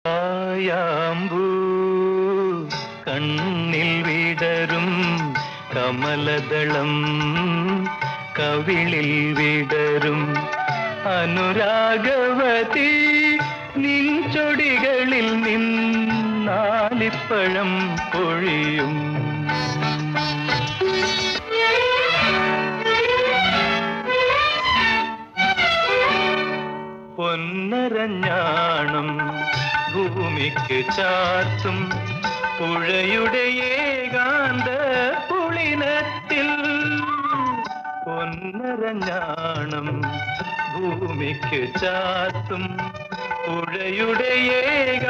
ആയാമ്പൂ കണ്ണിൽ വിടരും കമലദളം കവിളിൽ വിടരും അനുരാഗവതി നിൻ ചൊടികളിൽ നിന്നാലിപ്പഴം പൊഴിയും. പൊന്നരഞ്ഞാണം ഭൂമിക്ക് ചാർത്തും പുഴയുടെ ഏകാന്ത പുളിനത്തിൽ. പൊന്നരഞ്ഞാണം ഭൂമിക്ക് ചാർത്തും പുഴയുടെ ഏകാന്ത